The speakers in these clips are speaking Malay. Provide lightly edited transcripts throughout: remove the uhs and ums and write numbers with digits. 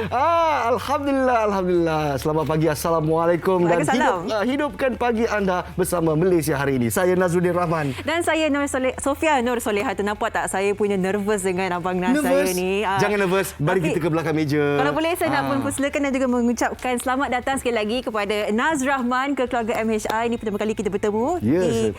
Alhamdulillah. Selamat pagi, Assalamualaikum. Dan hidupkan pagi anda bersama Malaysia hari ini. Saya Nazrudin Rahman. Dan saya Sofia Nur Soleha. Nampak tak saya punya nervous dengan Abang Nas saya ni? Jangan nervous. Mari kita ke belakang meja. Kalau boleh saya nak pun persilakan dan juga mengucapkan selamat datang sekali lagi kepada Naz Rahman ke keluarga MHI. Ini pertama kali kita bertemu di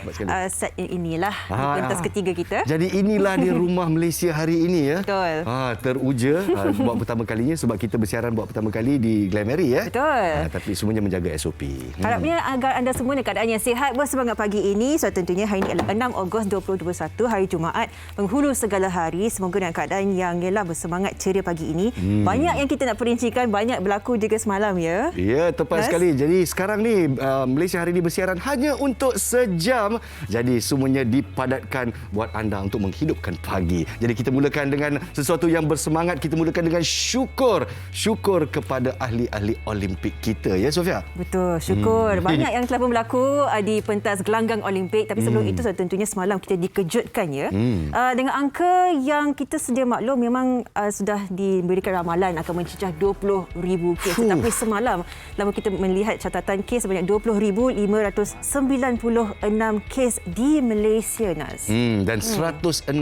set inilah pentas ketiga kita. Jadi inilah di rumah Malaysia hari ini ya. Betul. Teruja buat pertama kalinya sebab kita bersiaran buat pertama kali di Glamary ya. Betul. Tapi semuanya menjaga SOP. Harapnya agar anda semua keadaannya sihat, bersemangat pagi ini. So tentunya hari ini adalah 6 Ogos 2021, hari Jumaat, penghulu segala hari. Semoga dengan keadaan yang ialah bersemangat ceria pagi ini. Banyak yang kita nak perincikan, banyak berlaku juga semalam ya. Ya, tepat sekali. Jadi sekarang ni Malaysia hari ini bersiaran hanya untuk sejam. Jadi semuanya dipadatkan buat anda untuk menghidupkan pagi. Jadi kita mulakan dengan sesuatu yang bersemangat. Kita mulakan dengan syukur. Syukur kepada ahli-ahli Olimpik kita ya Sofia. Betul, syukur. Banyak yang telah pun berlaku di pentas gelanggang Olimpik. Tapi sebelum itu tentunya semalam kita dikejutkan ya. Dengan angka yang kita sedia maklum memang sudah diberikan ramalan akan mencecah 20,000 kes. Tetapi semalam lama kita melihat catatan kes sebanyak 20,596 kes di Malaysia, Nas. Dan 164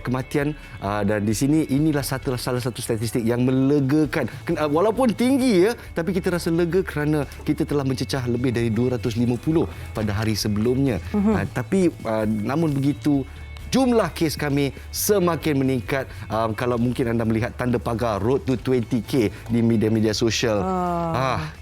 kematian dan di sini inilah salah satu statistik yang melegakan. Walaupun tinggi ya, tapi kita rasa lega kerana kita telah mencecah lebih dari 250 pada hari sebelumnya. Tapi namun begitu jumlah kes kami semakin meningkat. Kalau mungkin anda melihat tanda pagar Road to 20K di media-media sosial,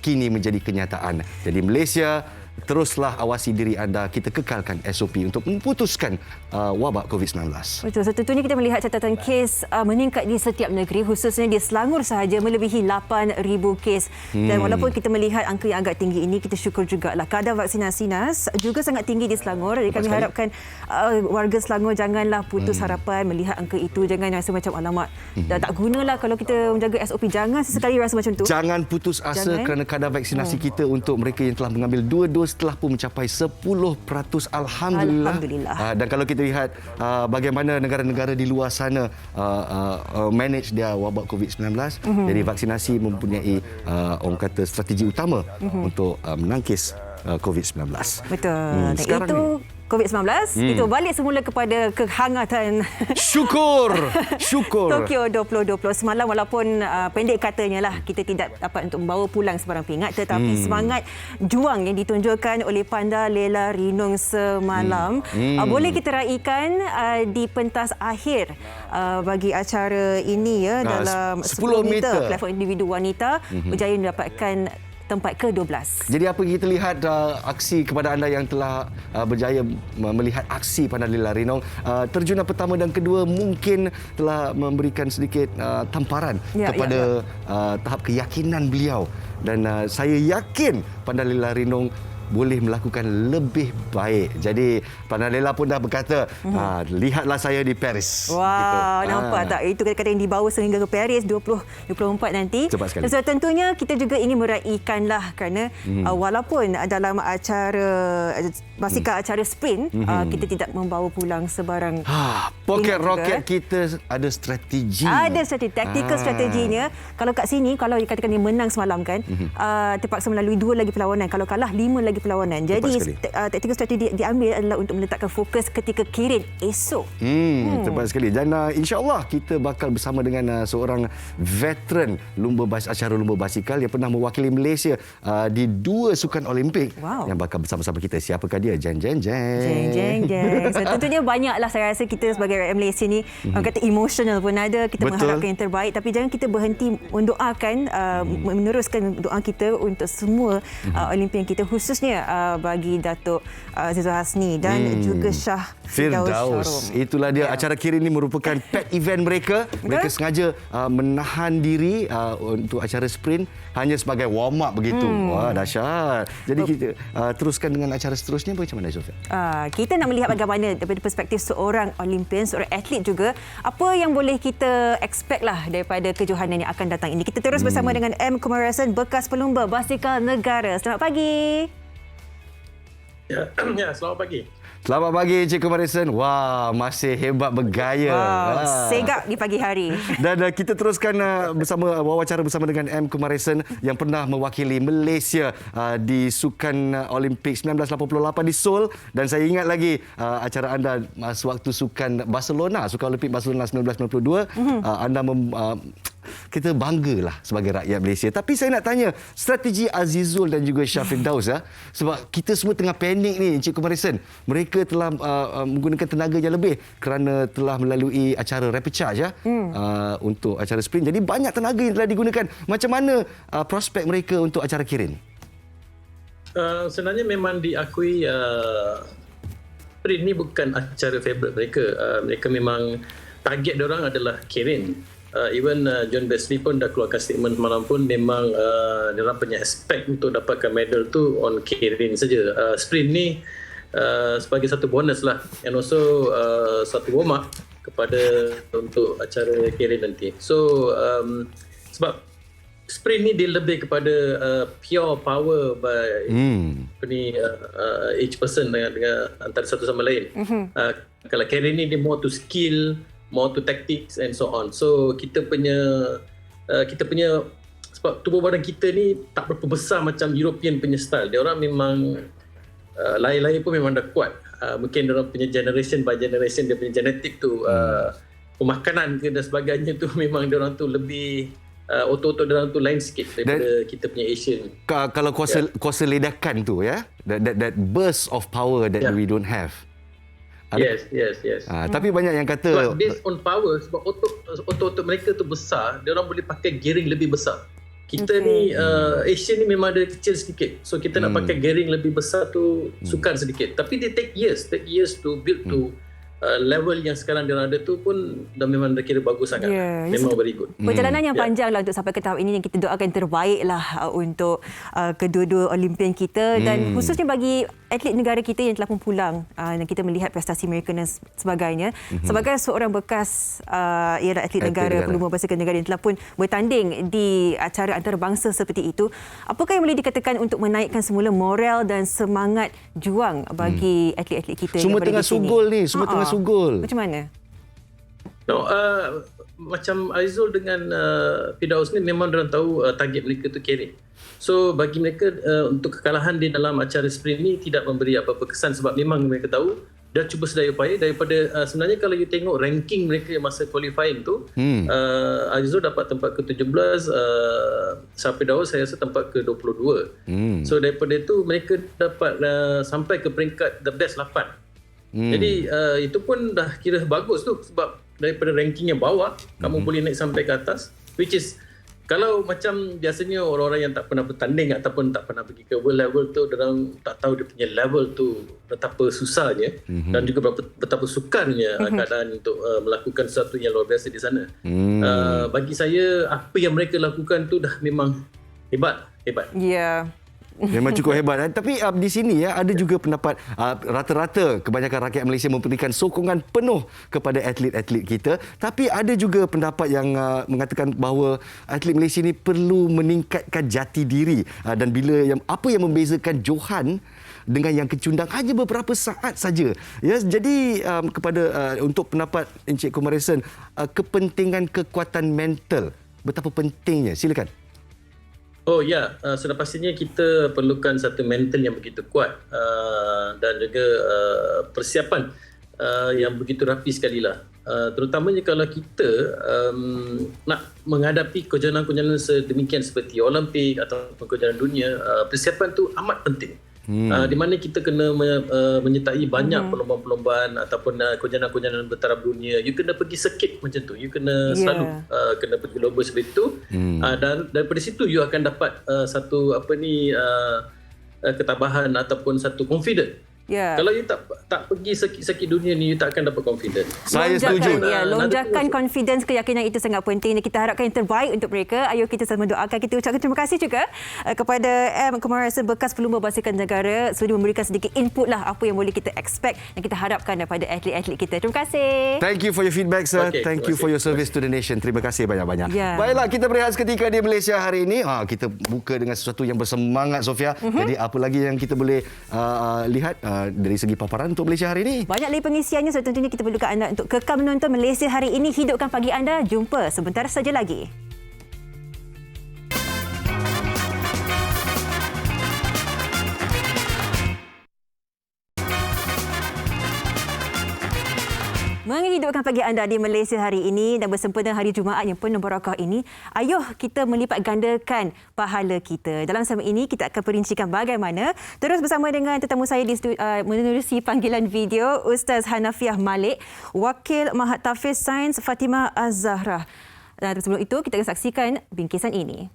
kini menjadi kenyataan. Jadi Malaysia, teruslah awasi diri anda. Kita kekalkan SOP untuk memutuskan wabak COVID-19. Betul. So, tentunya kita melihat catatan kes meningkat di setiap negeri, khususnya di Selangor sahaja melebihi 8,000 kes. Dan walaupun kita melihat angka yang agak tinggi ini, kita syukur jugalah. Kadar vaksinasi Nas juga sangat tinggi di Selangor. Jadi kami harapkan warga Selangor janganlah putus harapan melihat angka itu. Jangan rasa macam alamak, dah tak gunalah kalau kita menjaga SOP. Jangan sesekali rasa macam tu. Jangan putus asa kerana kadar vaksinasi kita untuk mereka yang telah mengambil 2 dos telah pun mencapai 10%. Alhamdulillah. Dan kalau kita lihat bagaimana negara-negara di luar sana manage dia wabak COVID-19, jadi vaksinasi mempunyai orang kata strategi utama untuk menangkis COVID-19. Betul. Sekarang itu COVID-19 itu balik semula kepada kehangatan syukur Tokyo 2020. Semalam walaupun pendek katanya lah kita tidak dapat untuk membawa pulang sebarang pingat, tetapi semangat juang yang ditunjukkan oleh Panda Lela Rinong semalam boleh kita raikan di pentas akhir bagi acara ini ya, dalam 10 meter platform individu wanita berjaya mendapatkan tempat ke-12. Jadi apa kita lihat aksi kepada anda yang telah berjaya melihat aksi Panda Lela Rinong, terjunan pertama dan kedua mungkin telah memberikan sedikit tamparan kepada tahap keyakinan beliau, dan saya yakin Panda Lela Rinong boleh melakukan lebih baik. Jadi Panda Lela pun dah berkata, lihatlah saya di Paris. Wah, nampak tak? Itu kata-kata yang dibawa sehingga ke Paris 2024 nanti. Cepat sekali. So, tentunya kita juga ingin meraikanlah kerana walaupun dalam acara basikal acara sprint kita tidak membawa pulang sebarang poket roket kita ada strategi. Ada strategi, tactical strateginya. Kalau kat sini, kalau dikatakan dia menang semalam kan, terpaksa melalui 2 lagi perlawanan. Kalau kalah 5 lagi perlawanan. Jadi tactical strategi diambil adalah untuk meletakkan fokus ketika kirim esok. Tepat sekali. Dan insya-Allah kita bakal bersama dengan seorang veteran acara lumba basikal yang pernah mewakili Malaysia di 2 sukan Olimpik yang bakal bersama-sama kita. Siapakah dia? Jeng. So, tentunya banyaklah saya rasa kita sebagai rakyat Malaysia ni kata emotional pun ada. Kita mengharapkan yang terbaik, tapi jangan kita berhenti mendoakan, meneruskan doa kita untuk semua Olimpian kita, khususnya bagi Datuk Zizul Hasni dan juga Shah Firdaus. Itulah dia acara kirim ini merupakan pet event mereka. Mereka sengaja menahan diri untuk acara sprint hanya sebagai warm up begitu. Wah, dahsyat. Jadi kita teruskan dengan acara seterusnya macam mana, Sofia? Kita nak melihat bagaimana daripada perspektif seorang Olimpian, seorang atlet juga, apa yang boleh kita expect lah daripada kejohanan yang akan datang ini. Kita terus bersama dengan M. Kumarasan, bekas pelumba basikal negara. Selamat pagi. Ya, selamat pagi. Selamat pagi Encik Marison. Wah, masih hebat bergaya. Segak di pagi hari. Dan kita teruskan wawancara bersama dengan M. Marison yang pernah mewakili Malaysia di Sukan Olimpik 1988 di Seoul. Dan saya ingat lagi acara anda sewaktu Sukan Olimpik Barcelona 1992. Anda kita banggalah sebagai rakyat Malaysia. Tapi saya nak tanya, strategi Azizul dan juga Syafiq Daus, sebab kita semua tengah panik ni, Encik Marison. Mereka telah menggunakan tenaga yang lebih kerana telah melalui acara rapid charge untuk acara sprint. Jadi banyak tenaga yang telah digunakan. Macam mana prospek mereka untuk acara Kirin? Sebenarnya memang diakui sprint ni bukan acara favourite mereka. Mereka memang target diorang adalah Kirin. Even John Besley pun dah keluarkan statement semalam pun memang diorang punya expect untuk dapatkan medal tu on Kirin saja. Sprint ni sebagai satu bonus lah, and also satu warm up kepada untuk acara Kirin nanti. So sebab sprint ni dia lebih kepada pure power by each person dengan antara satu sama lain. Kalau Kirin ni dia more to skill, more to tactics and so on. So kita punya sebab tubuh badan kita ni tak berapa besar macam European punya style. Dia orang memang lain-lain pun memang dah kuat. Mungkin dia orang punya generation by generation dia punya genetik tu, pemakanan ke dan sebagainya tu memang dia orang tu lebih otot-otot dia orang tu lain sikit daripada kita punya Asian. Kalau kuasa ledakan tu that burst of power that we don't have. Yes. Tapi banyak yang kata sebab based on power, sebab otot-otot mereka tu besar, dia orang boleh pakai gearing lebih besar. Kita ni Asian ni memang ada kecil sedikit, so kita nak pakai gearing lebih besar tu sukar sedikit. Tapi dia take years to build to level yang sekarang dia ada tu pun dah memang dah kira bagus sangat. Memang very good. Perjalanan yang panjang lah untuk sampai ke tahap ini, yang kita doakan terbaik lah untuk kedua-dua Olimpian kita, dan khususnya bagi atlet negara kita yang telah pun pulang, dan kita melihat prestasi mereka dan sebagainya. Sebagai seorang bekas atlet negara, pelumba basikal negara yang telah pun bertanding di acara antarabangsa seperti itu, apakah yang boleh dikatakan untuk menaikkan semula moral dan semangat juang bagi atlet-atlet kita? Semua tengah sugul ni, semua tengah sugul. Macam mana? No, macam Aizul dengan Firdaus ni memang diorang tahu target mereka tu Kirin. So bagi mereka untuk kekalahan di dalam acara sprint ni tidak memberi apa-apa kesan, sebab memang mereka tahu dah cuba sedaya upaya daripada sebenarnya kalau you tengok ranking mereka masa qualifying tu, Aizul dapat tempat ke-17, Firdaus saya rasa tempat ke-22. So daripada itu mereka dapat sampai ke peringkat the best 8. Jadi itu pun dah kira bagus tu, sebab daripada ranking yang bawah kamu boleh naik sampai ke atas, which is kalau macam biasanya orang-orang yang tak pernah bertanding ataupun tak pernah pergi ke world level tu, orang tak tahu dia punya level tu betapa susahnya dan juga betapa sukarnya keadaan untuk melakukan sesuatu yang luar biasa di sana. Bagi saya apa yang mereka lakukan tu dah memang hebat. Ya. Memang cukup hebat. Tapi di sini ada juga pendapat rata-rata kebanyakan rakyat Malaysia memberikan sokongan penuh kepada atlet-atlet kita. Tapi ada juga pendapat yang mengatakan bahawa atlet Malaysia ini perlu meningkatkan jati diri. Dan bila apa yang membezakan Johan dengan yang kecundang hanya beberapa saat saja. Ya, jadi kepada untuk pendapat Encik Marison, kepentingan kekuatan mental, betapa pentingnya. Silakan. Oh ya, sudah pastinya kita perlukan satu mental yang begitu kuat dan juga persiapan yang begitu rapi sekali lah. Terutamanya kalau kita nak menghadapi kejohanan-kejohanan sedemikian seperti Olimpik ataupun kejohanan dunia, persiapan tu amat penting. Di mana kita kena menyertai banyak perlombaan-perlombaan ataupun kejohanan-kejohanan bertaraf dunia. You kena pergi sirkuit macam tu. You kena selalu kena pergi lomba seperti itu. Dan daripada situ you akan dapat satu ketabahan ataupun satu confident. Kalau you tak pergi sakit dunia ni, you tak akan dapat confidence. Saya setuju. Lonjakan confidence, keyakinan itu sangat penting. Kita harapkan yang terbaik untuk mereka. Ayo kita sama doakan. Kita ucapkan terima kasih juga kepada M. Marison, bekas pelumba basikal negara, sudi memberikan sedikit input lah apa yang boleh kita expect dan kita harapkan daripada atlet-atlet kita. Terima kasih. Thank you for your feedback, sir. Thank you for your service to the nation. Terima kasih banyak-banyak. Baiklah, kita berehat seketika di Malaysia hari ini. Kita buka dengan sesuatu yang bersemangat, Sofia. Jadi apa lagi yang kita boleh lihat? dari segi paparan untuk Malaysia hari ini. Banyak lagi pengisiannya, so tentunya kita perlukan anda untuk kekal menonton Malaysia hari ini. Hidupkan pagi anda. Jumpa sebentar saja lagi. Menghidupkan pagi anda di Malaysia hari ini dan bersempena hari Jumaat yang penuh barakah ini, ayuh kita melipat gandakan pahala kita. Dalam sama ini kita akan perincikan bagaimana. Terus bersama dengan tetamu saya menerusi panggilan video Ustaz Hanafiah Malik, Wakil Mahat Tahfiz Sains Fatimah Az-Zahra. Dan sebelum itu kita akan saksikan bingkisan ini.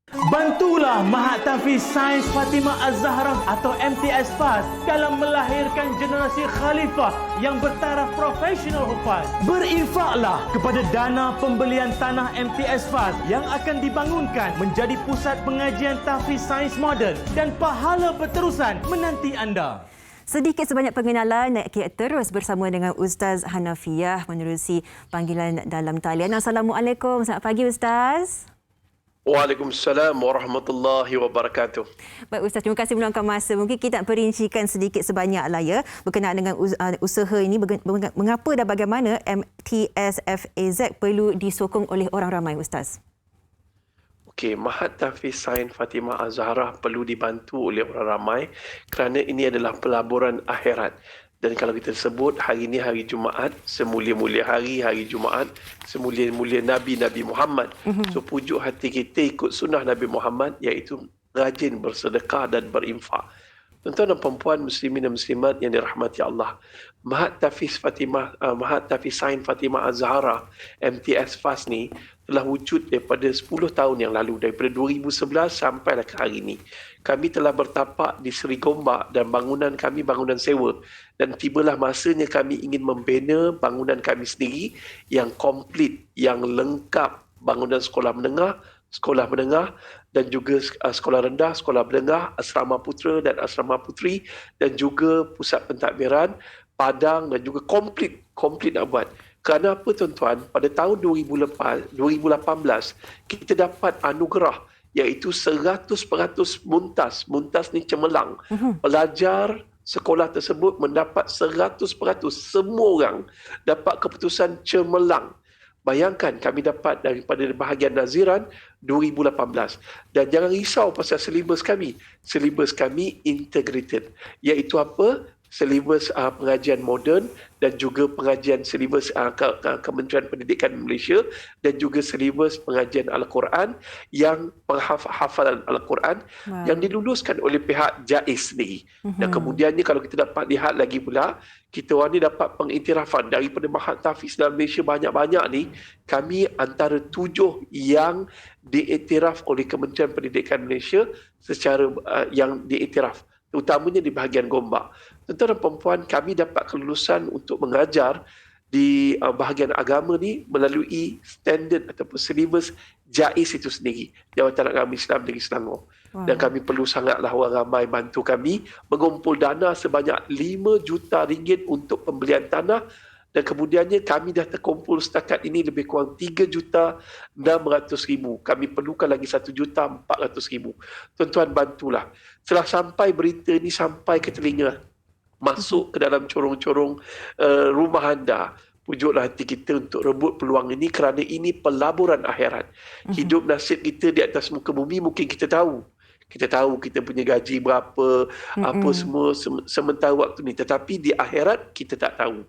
Bantulah Mahat Tahfiz Sains Fatimah Az-Zahra atau MTS FAS dalam melahirkan generasi khalifah yang bertaraf profesional hufaz. Berinfaklah kepada dana pembelian tanah MTS FAS yang akan dibangunkan menjadi pusat pengajian tahfiz sains moden dan pahala berterusan menanti anda. Sedikit sebanyak pengenalan, kita terus bersama dengan Ustaz Hanafiah menerusi panggilan dalam talian. Assalamualaikum. Selamat pagi Ustaz. Waalaikumsalam warahmatullahi wabarakatuh. Baik Ustaz, terima kasih meluangkan masa. Mungkin kita nak perincikan sedikit sebanyaklah ya berkenaan dengan usaha ini, mengapa dan bagaimana MTS FAZ perlu disokong oleh orang ramai Ustaz. Okey, Mahat Tahfiz Sains Fatimah Az-Zahra perlu dibantu oleh orang ramai kerana ini adalah pelaburan akhirat. Dan kalau kita sebut hari ini hari Jumaat, semulia-mulia hari Jumaat, semulia-mulia Nabi Muhammad. So pujuk hati kita ikut sunnah Nabi Muhammad iaitu rajin bersedekah dan berinfak. Tuan-tuan dan perempuan muslimin dan muslimat yang dirahmati Allah, Mahat Tahfiz Sains Fatimah Az-Zahra MTS FAS ni telah wujud daripada 10 tahun yang lalu, daripada 2011 sampai ke hari ini. Kami telah bertapak di Seri Gombak dan bangunan kami bangunan sewa, dan tibalah masanya kami ingin membina bangunan kami sendiri yang komplit, yang lengkap, bangunan sekolah menengah dan juga sekolah rendah, sekolah menengah, asrama putera dan asrama puteri, dan juga pusat pentadbiran, padang, dan juga komplit nak buat. Kerana apa tuan-tuan? Pada tahun 2018 kita dapat anugerah iaitu 100% muntas. Muntas ni cemerlang. Pelajar sekolah tersebut mendapat 100%, semua orang dapat keputusan cemerlang. Bayangkan kami dapat daripada bahagian naziran 2018. Dan jangan risau pasal silibus kami. Silibus kami integrated. Iaitu apa? Silibus pengajian moden dan juga pengajian silibus Kementerian Pendidikan Malaysia dan juga silibus pengajian Al-Quran yang penghafalan Al-Quran yang diluluskan oleh pihak JAIS sendiri. Dan kemudiannya kalau kita dapat lihat lagi pula, kita orang ni dapat pengiktirafan daripada Mahat Tahfiz dalam Malaysia banyak-banyak ni, kami antara 7 yang diiktiraf oleh Kementerian Pendidikan Malaysia secara yang diiktiraf, terutamanya di bahagian Gombak. Tuan-tuan dan perempuan, kami dapat kelulusan untuk mengajar di bahagian agama ni melalui standard ataupun silibus JAIS itu sendiri, Jabatan Agama Islam Negeri Selangor. Dan kami perlu sangatlah orang ramai bantu kami mengumpul dana sebanyak 5 juta ringgit untuk pembelian tanah, dan kemudiannya kami dah terkumpul setakat ini lebih kurang 3,600,000. Kami perlukan lagi 1,400,000. Tuan-tuan bantulah. Setelah sampai berita ini sampai ke telinga, masuk ke dalam corong-corong rumah anda, pujuklah hati kita untuk rebut peluang ini kerana ini pelaburan akhirat. Hidup nasib kita di atas muka bumi mungkin kita tahu. Kita tahu kita punya gaji berapa, apa semua sementara waktu ni. Tetapi di akhirat kita tak tahu.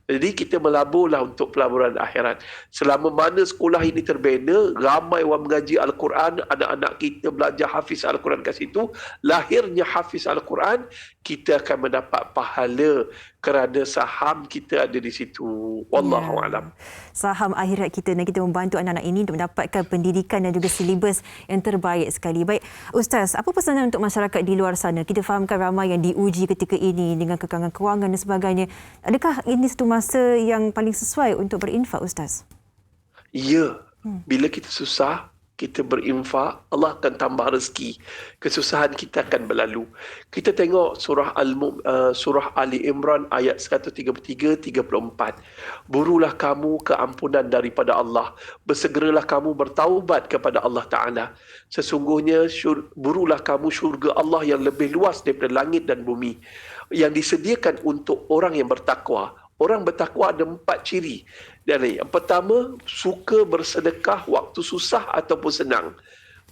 Jadi kita melaburlah untuk pelaburan akhirat. Selama mana sekolah ini terbina, ramai orang mengaji Al-Quran, anak-anak kita belajar hafiz Al-Quran kat situ, lahirnya hafiz Al-Quran, kita akan mendapat pahala kerana saham kita ada di situ. Wallahu alam. Saham akhirat kita, dan kita membantu anak-anak ini untuk mendapatkan pendidikan dan juga silibus yang terbaik sekali. Baik, Ustaz, apa pesanan untuk masyarakat di luar sana? Kita fahamkan ramai yang diuji ketika ini dengan kekangan kewangan dan sebagainya. Adakah ini satu masa yang paling sesuai untuk berinfak, Ustaz? Ya, bila kita susah, kita berinfak, Allah akan tambah rezeki. Kesusahan kita akan berlalu. Kita tengok surah Ali Imran ayat 133-34. Burulah kamu keampunan daripada Allah. Bersegeralah kamu bertaubat kepada Allah Ta'ala. Sesungguhnya burulah kamu syurga Allah yang lebih luas daripada langit dan bumi, yang disediakan untuk orang yang bertakwa. Orang bertakwa ada 4 ciri. Dan yang pertama, suka bersedekah waktu susah ataupun senang.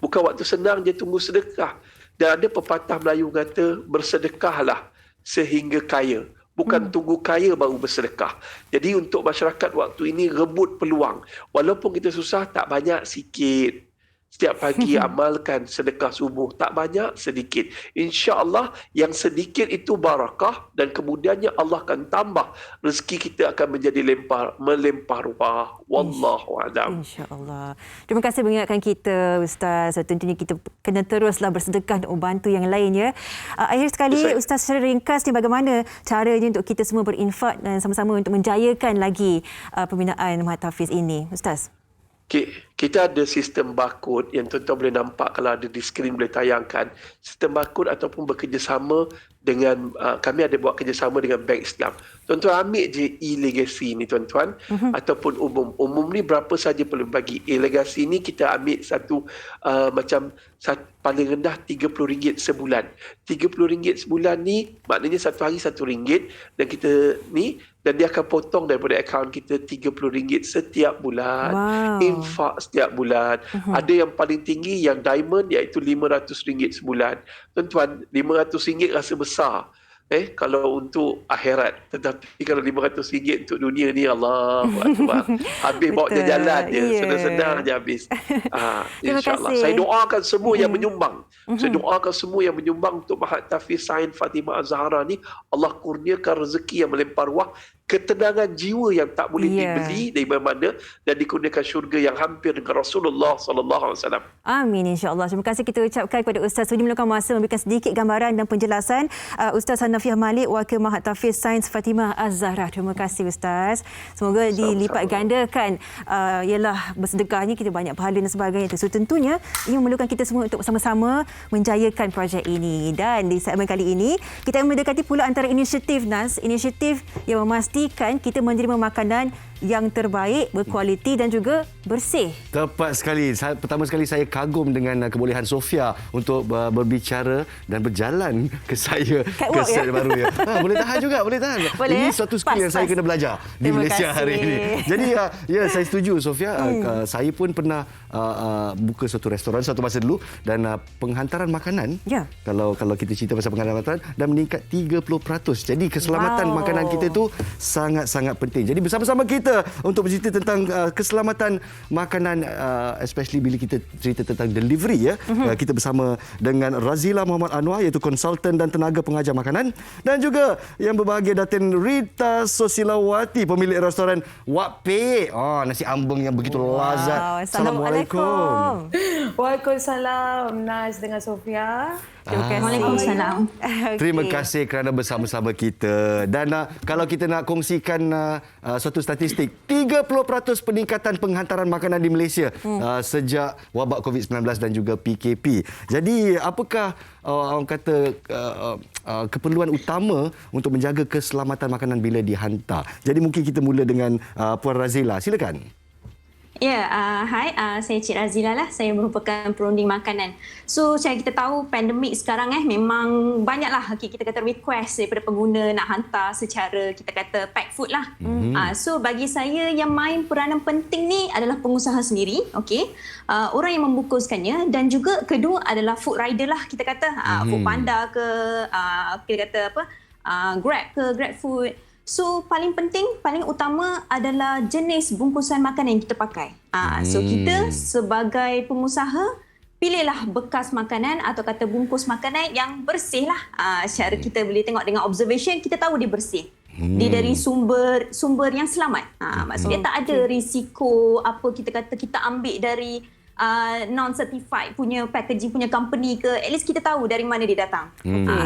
Bukan waktu senang dia tunggu sedekah. Dan ada pepatah Melayu kata, bersedekahlah sehingga kaya. Bukan tunggu kaya baru bersedekah. Jadi untuk masyarakat waktu ini rebut peluang. Walaupun kita susah, tak banyak, sikit. Setiap pagi amalkan sedekah subuh. Tak banyak, sedikit. InsyaAllah yang sedikit itu barakah dan kemudiannya Allah akan tambah. Rezeki kita akan menjadi melempar ruah. Wallahu'alam. InsyaAllah. Terima kasih mengingatkan kita, Ustaz. Tentunya kita kena teruslah bersedekah untuk membantu yang lain, ya. Akhir sekali, Ustaz, secara ringkas ni bagaimana caranya untuk kita semua berinfak dan sama-sama untuk menjayakan lagi pembinaan Mahat Hafiz ini, Ustaz? Kita ada sistem barcode yang tuan-tuan boleh nampak kalau ada di skrin boleh tayangkan. Sistem barcode ataupun bekerjasama dengan, kami ada buat kerjasama dengan Bank Islam. Tuan-tuan ambil je e-legacy ni tuan-tuan, ataupun umum. Umum ni berapa saja perlu bagi. E-legacy ni kita ambil satu paling rendah RM30 sebulan. RM30 sebulan ni maknanya satu hari RM1 dan kita ni, dan dia akan potong daripada akaun kita RM30 setiap bulan. Wow. Infak setiap bulan. Ada yang paling tinggi yang diamond iaitu RM500 sebulan. Tuan-tuan, RM500 rasa besar. Kalau untuk akhirat, tetapi kalau RM500 untuk dunia ni, Allahu Akbar. Habis bawa jalan je, senang-senang je habis. InsyaAllah. Saya doakan semua yang menyumbang. Saya doakan semua yang menyumbang untuk Mahat Hafiz Sains Fatimah Az-Zahra ni, Allah kurniakan rezeki yang melempar ruah, ketenangan jiwa yang tak boleh dibeli dari mana-mana, dan dikurniakan syurga yang hampir dengan Rasulullah SAW. Amin, insya-Allah. Terima kasih kita ucapkan kepada Ustaz sudi meluangkan masa memberikan sedikit gambaran dan penjelasan. Ustaz Hanafiah Malik, Wakil Mahat Hafiz Sains Fatimah Az-Zahra. Terima kasih, Ustaz. Semoga dilipat gandakan ialah bersedekah ni, kita banyak pahala dan sebagainya. So, tentunya ini memerlukan kita semua untuk sama-sama menjayakan projek ini. Dan di segmen kali ini kita mendekati pula antara inisiatif inisiatif yang memastikan kita menerima makanan yang terbaik, berkualiti dan juga bersih. Tepat sekali. Pertama sekali saya kagum dengan kebolehan Sofia untuk berbicara dan berjalan ke saya ke set baru ya. Boleh tahan juga, boleh tahan. Boleh, ini suatu skill yang saya kena belajar di Malaysia hari ini. Jadi ya saya setuju Sofia. Saya pun pernah buka suatu restoran suatu masa dulu, dan penghantaran makanan, kalau kita cerita pasal penghantaran makanan, dah meningkat 30%. Jadi keselamatan makanan kita itu sangat-sangat penting. Jadi bersama-sama kita untuk bercerita tentang keselamatan makanan, especially bila kita cerita tentang delivery, ya. Kita bersama dengan Razila Muhammad Anwar, iaitu konsultan dan tenaga pengajar makanan, dan juga yang berbahagia Datin Rita Sosilawati, pemilik restoran Wak Pek. Nasi ambeng yang begitu lazat. Assalamualaikum. Waalaikumsalam, Naz dengan Sofia. Terima kasih. Waalaikumsalam. Terima kasih kerana bersama-sama kita. Dan kalau kita nak kongsikan suatu statistik, 30% peningkatan penghantaran makanan di Malaysia sejak wabak COVID-19 dan juga PKP. Jadi apakah orang kata keperluan utama untuk menjaga keselamatan makanan bila dihantar? Jadi mungkin kita mula dengan Puan Razila. Silakan. Ya, hai, saya Cik Razila lah. Saya merupakan perunding makanan. So, macam kita tahu pandemik sekarang memang banyaklah kita kata request daripada pengguna nak hantar secara kita kata pack food lah. So, bagi saya yang main peranan penting ni adalah pengusaha sendiri, okey. Orang yang membungkuskannya, dan juga kedua adalah food rider lah kita kata. Food Panda ke, kita kata apa, Grab ke, Grab Food. So, paling penting, paling utama adalah jenis bungkusan makanan yang kita pakai. So, kita sebagai pengusaha, pilihlah bekas makanan atau kata bungkus makanan yang bersih lah. Secara kita boleh tengok dengan observation, kita tahu dia bersih. Dia dari sumber yang selamat. Maksudnya tak ada risiko apa kita kata kita ambil dari non-certified punya packaging punya company ke. At least kita tahu dari mana dia datang.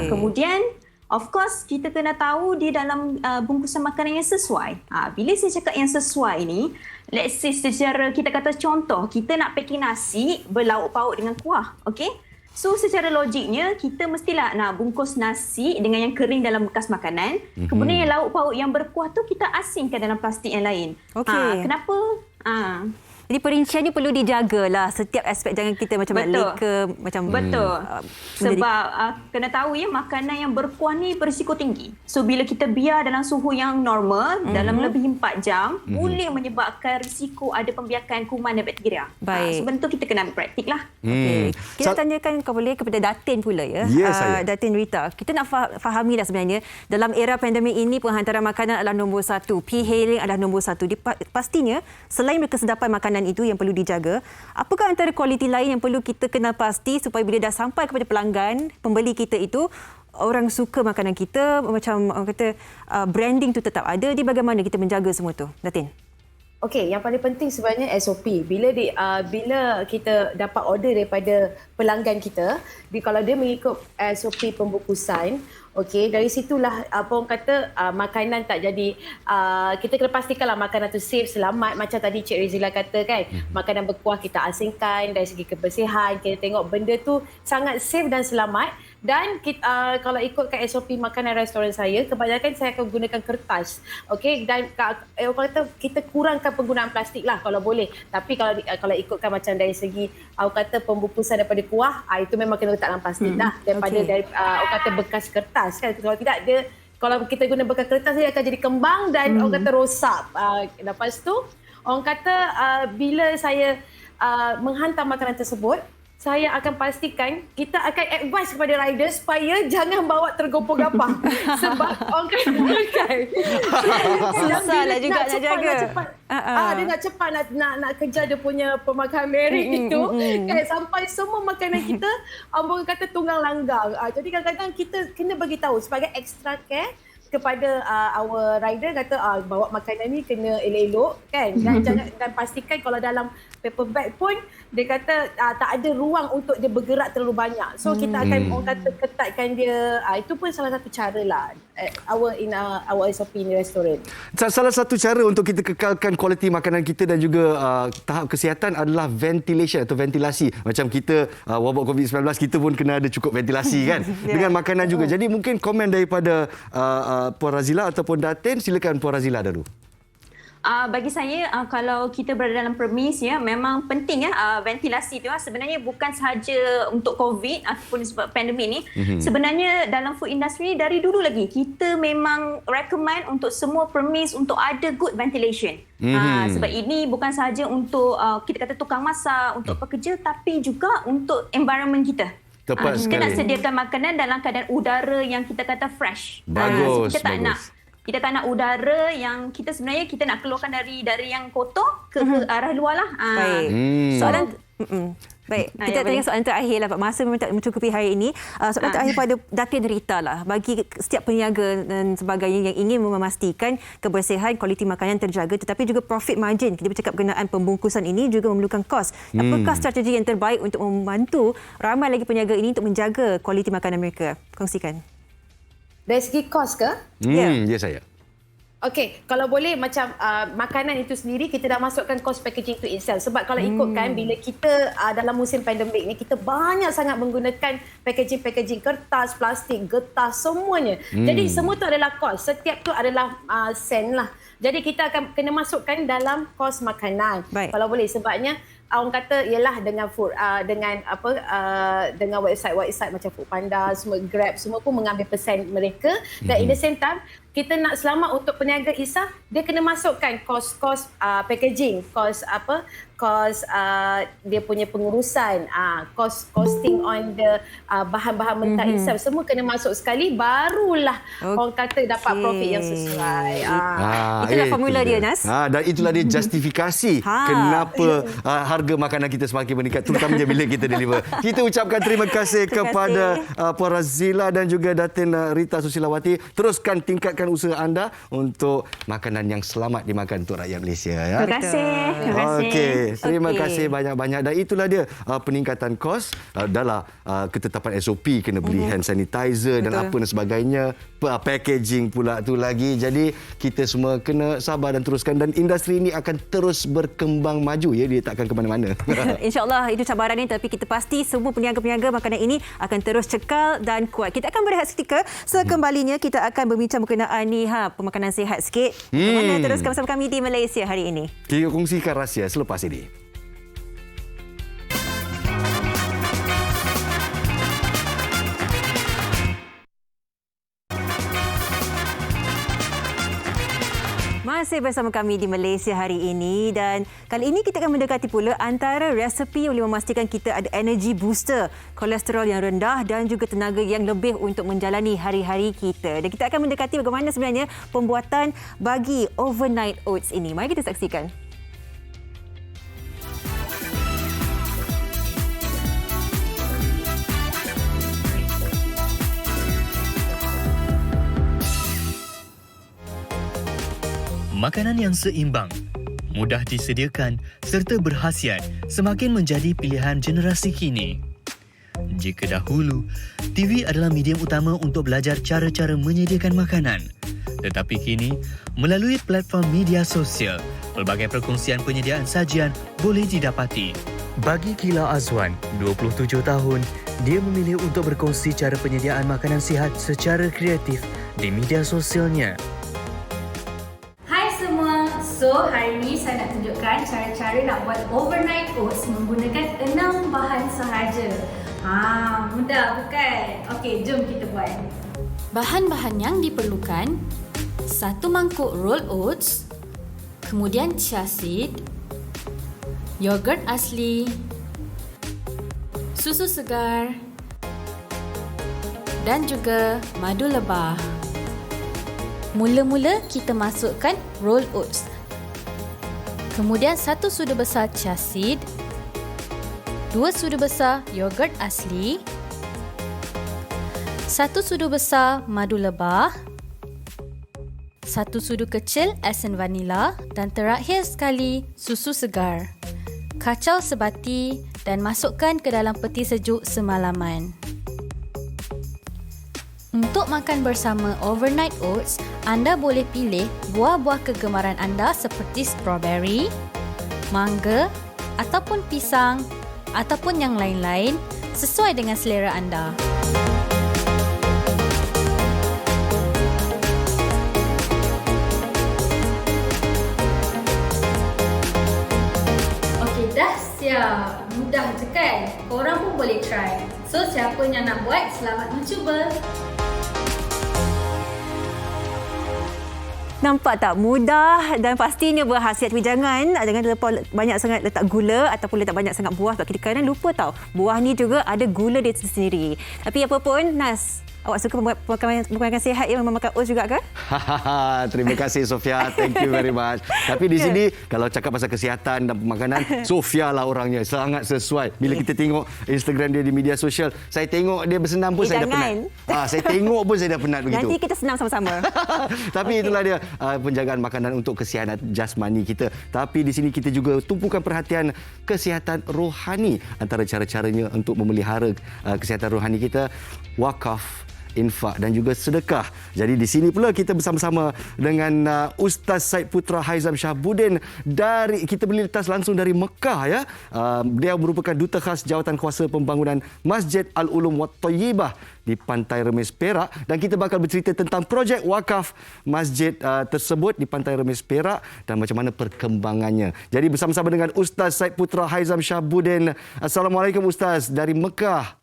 Kemudian, of course kita kena tahu di dalam bungkusan makanan yang sesuai. Bila saya cakap yang sesuai ni, let's say secara kita kata contoh, kita nak packing nasi berlauk pauk dengan kuah, okey? So secara logiknya kita mestilah nak bungkus nasi dengan yang kering dalam bekas makanan. Kemudian yang lauk pauk yang berkuah tu kita asingkan dalam plastik yang lain. Okey. Kenapa? Jadi perinciannya perlu dijagalah setiap aspek, jangan kita macam nak leka macam betul. Sebab kena tahu ya, makanan yang berkuah ni berisiko tinggi. So bila kita biar dalam suhu yang normal dalam lebih 4 jam boleh menyebabkan risiko ada pembiakan kuman dan bakteria. Baik. So bentuk kita kena ambil praktik lah. Okay. Kita tanyakan kalau boleh kepada Datin pula ya. Ya, Datin Rita. Kita nak fahami dah sebenarnya dalam era pandemik ini penghantaran makanan adalah nombor 1. P-hailing adalah nombor 1. Pastinya selain kesedapan makanan itu yang perlu dijaga, apakah antara kualiti lain yang perlu kita kenal pasti supaya bila dah sampai kepada pelanggan, pembeli kita itu, orang suka makanan kita, macam orang kata branding tu tetap ada. Di bagaimana kita menjaga semua tu, Datin? Okey, yang paling penting sebenarnya SOP. Bila kita dapat order daripada pelanggan kita, kalau dia mengikut SOP pembungkusan, okey, dari situlah orang kata makanan tak jadi, kita kena pastikanlah makanan tu safe, selamat. Macam tadi Cik Rizila kata kan, makanan berkuah kita asingkan, dari segi kebersihan kita tengok benda tu sangat safe dan selamat. Dan kita, kalau ikutkan SOP makanan restoran saya, kebanyakan saya akan gunakan kertas. Okey, dan orang kata kita kurangkan penggunaan plastik lah kalau boleh. Tapi kalau ikutkan macam dari segi orang kata pembungkusan daripada kuah, itu memang kena letak dalam plastik dah, daripada dari orang kata bekas kertas kan. Kalau tidak, kalau kita guna bekas kertas, dia akan jadi kembang dan orang kata rosak. Lepas tu orang kata bila saya menghantar makanan tersebut, saya akan pastikan, kita akan advise kepada rider supaya jangan bawa tergopoh-gapoh. Sebab orang kan susahlah juga nak jaga. Dia nak cepat nak kejar dia punya pemakan merit itu. Kan, sampai semua makanan kita, orang kata tunggang langgang. Jadi kadang-kadang kita kena bagi tahu sebagai extra care kepada our rider, kata bawa makanan ni kena elok-elok kan, dan pastikan kalau dalam paper bag pun dia kata tak ada ruang untuk dia bergerak terlalu banyak. So kita akan orang kata ketatkan dia. Itu pun salah satu cara lah our SOP in restoran. Salah satu cara untuk kita kekalkan kualiti makanan kita dan juga tahap kesihatan adalah ventilation atau ventilasi. Macam kita wabak COVID-19, kita pun kena ada cukup ventilasi kan dengan makanan juga. Jadi mungkin komen daripada Puan Razila ataupun Datin, silakan Puan Razila dulu. Bagi saya, kalau kita berada dalam premis, ya, memang penting ya ventilasi tu. Sebenarnya bukan sahaja untuk COVID ataupun sebab pandemik ni. Sebenarnya dalam food industry dari dulu lagi kita memang recommend untuk semua premis untuk ada good ventilation. Sebab ini bukan sahaja untuk kita kata tukang masak, untuk pekerja, tapi juga untuk environment kita. Tepat kita sekali. nak sediakan makanan dalam keadaan udara yang kita kata fresh. Bagus, Kita tak nak udara yang kita sebenarnya kita nak keluarkan dari yang kotor ke arah luar lah. Baik. Soalan baik, kita tanya soalan terakhir lah Pak. Masa memang tak mencukupi hari ini. Soalan terakhir pada Datin Rita lah. Bagi setiap peniaga dan sebagainya yang ingin memastikan kebersihan, kualiti makanan terjaga tetapi juga profit margin, kita bercakap berkenaan pembungkusan ini juga memerlukan kos. Apakah strategi yang terbaik untuk membantu ramai lagi peniaga ini untuk menjaga kualiti makanan mereka? Kongsikan. Dari segi kos ke? Ya saya. Okey, kalau boleh macam makanan itu sendiri kita dah masukkan kos packaging to itself. Sebab kalau ikutkan bila kita dalam musim pandemik ni, kita banyak sangat menggunakan packaging kertas, plastik, getah, semuanya. Jadi semua tu adalah kos. Setiap tu adalah sen lah. Jadi kita akan kena masukkan dalam kos makanan. Baik. Kalau boleh, sebabnya orang kata ialah dengan food dengan website macam Foodpanda, semua Grab, semua pun mengambil persen mereka. Dan in the same time kita nak selamat untuk peniaga hisap, dia kena masukkan kos packaging, kos dia punya pengurusan, costing on the bahan-bahan mentah hisap, semua kena masuk sekali, barulah orang kata dapat profit yang sesuai. Itulah formula dia, Nas. Dan itulah dia justifikasi kenapa harga makanan kita semakin meningkat, terutamanya bila kita deliver. Kita ucapkan terima kasih kepada Puan Razila dan juga Datin Rita Susilawati. Teruskan tingkatkan usaha anda untuk makanan yang selamat dimakan untuk rakyat Malaysia. Ya? Terima kasih. Okey. Terima kasih banyak-banyak. Dan itulah dia peningkatan kos adalah ketetapan SOP, kena beli hand sanitizer dan apa dan sebagainya, packaging pula tu lagi. Jadi kita semua kena sabar dan teruskan, dan industri ini akan terus berkembang maju ya, dia tak akan ke mana-mana. InsyaAllah itu cabaran ini, tapi kita pasti semua peniaga-peniaga makanan ini akan terus cekal dan kuat. Kita akan berehat seketika. Sekembalinya kita akan berbincang berkenaan ni pemakanan sihat sikit. Bagaimana teruskan bersama kami di Malaysia hari ini. Kita kongsikan rahsia selepas ini. Masih bersama kami di Malaysia hari ini, dan kali ini kita akan mendekati pula antara resepi boleh memastikan kita ada energy booster, kolesterol yang rendah dan juga tenaga yang lebih untuk menjalani hari-hari kita. Dan kita akan mendekati bagaimana sebenarnya pembuatan bagi overnight oats ini. Mari kita saksikan. Makanan yang seimbang, mudah disediakan serta berkhasiat semakin menjadi pilihan generasi kini. Jika dahulu, TV adalah medium utama untuk belajar cara-cara menyediakan makanan. Tetapi kini, melalui platform media sosial, pelbagai perkongsian penyediaan sajian boleh didapati. Bagi Kila Azwan, 27 tahun, dia memilih untuk berkongsi cara penyediaan makanan sihat secara kreatif di media sosialnya. So, hari ini saya nak tunjukkan cara-cara nak buat overnight oats menggunakan 6 bahan sahaja. Mudah bukan? Okey, jom kita buat. Bahan-bahan yang diperlukan: 1 mangkuk roll oats, kemudian chia seed, yogurt asli, susu segar dan juga madu lebah. Mula-mula kita masukkan roll oats. Kemudian 1 sudu besar chia seed, 2 sudu besar yogurt asli, 1 sudu besar madu lebah, 1 sudu kecil esen vanila dan terakhir sekali susu segar. Kacau sebati dan masukkan ke dalam peti sejuk semalaman. Untuk makan bersama overnight oats, anda boleh pilih buah-buah kegemaran anda seperti strawberry, mangga ataupun pisang ataupun yang lain-lain sesuai dengan selera anda. Okey, dah siap. Mudah je kan? Korang pun boleh try. So, siapa yang nak buat, selamat mencuba. Nampak tak? Mudah dan pastinya berkhasiat. Tapi jangan terlalu banyak sangat letak gula ataupun letak banyak sangat buah, sebab kita kadang lupa tahu buah ni juga ada gula dia sendiri. Tapi apa pun, Nas, awak suka makanan sihat yang memakan oats juga ke? Terima kasih Sofia, thank you very much. Tapi di sini kalau cakap pasal kesihatan dan makanan, Sofia lah orangnya, sangat sesuai. Bila kita tengok Instagram dia di media sosial, saya tengok dia bersenam pun saya dah penat. Saya tengok pun saya dah penat begitu. Nanti kita senam sama-sama. Tapi itulah dia penjagaan makanan untuk kesihatan jasmani kita. Tapi di sini kita juga tumpukan perhatian kesihatan rohani. Antara cara-caranya untuk memelihara kesihatan rohani kita, wakaf, infak dan juga sedekah. Jadi di sini pula kita bersama-sama dengan Ustaz Syed Putra Haizam Shahbuddin, dari kita berlintas langsung dari Mekah ya. Dia merupakan duta khas Jawatan Kuasa Pembangunan Masjid Al-Ulum Wat Thayyibah di Pantai Remis Perak, dan kita bakal bercerita tentang projek wakaf masjid tersebut di Pantai Remis Perak dan macam mana perkembangannya. Jadi bersama-sama dengan Ustaz Syed Putra Haizam Shahbuddin. Assalamualaikum Ustaz dari Mekah.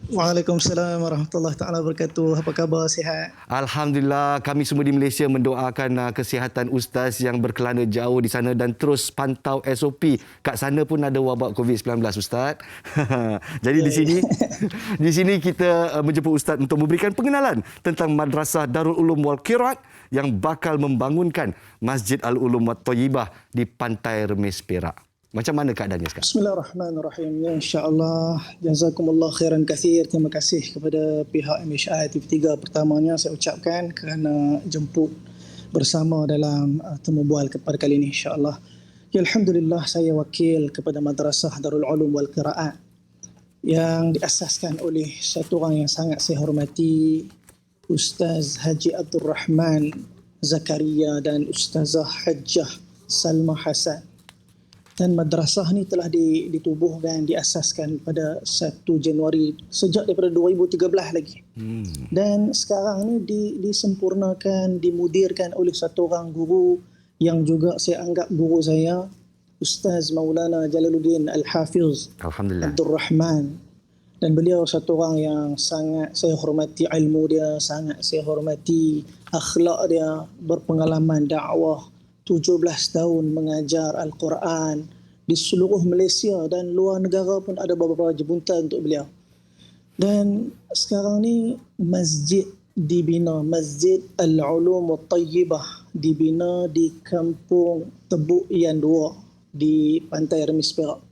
Waalaikumsalam warahmatullahi taala wabarakatuh. Apa khabar, sihat? Alhamdulillah, kami semua di Malaysia mendoakan kesihatan Ustaz yang berkelana jauh di sana dan terus pantau SOP. Kat sana pun ada wabak COVID-19 Ustaz. Jadi di sini kita menjemput Ustaz untuk memberikan pengenalan tentang Madrasah Darul Ulum wal Qiraat yang bakal membangunkan Masjid Al-Ulum Wat Thayyibah di Pantai Remis Perak. Macam mana keadaannya sekarang? Bismillahirrahmanirrahim. Ya, insya-Allah. Jazakumullah khairan kathir. Terima kasih kepada pihak MHI TV3 pertamanya saya ucapkan kerana jemput bersama dalam temu bual pada kali ini, insya-Allah. Ya, Alhamdulillah, saya wakil kepada Madrasah Darul Ulum wal Qiraat yang diasaskan oleh satu orang yang sangat saya hormati, Ustaz Haji Abdul Rahman Zakaria dan Ustazah Hajjah Salma Hasan. Dan madrasah ni telah ditubuhkan, diasaskan pada 1 Januari sejak daripada 2013 lagi. Dan sekarang ni disempurnakan, dimudirkan oleh satu orang guru yang juga saya anggap guru saya, Ustaz Maulana Jalaluddin Al-Hafiz Abdul Rahman. Dan beliau satu orang yang sangat saya hormati ilmu dia, sangat saya hormati akhlak dia, berpengalaman dakwah, 17 tahun mengajar Al-Quran di seluruh Malaysia dan luar negara pun ada beberapa jemputan untuk beliau. Dan sekarang ni masjid dibina, Masjid Al-Ulum At-Tayyibah dibina di Kampung Tebuk Ian 2 di Pantai Remis Perak.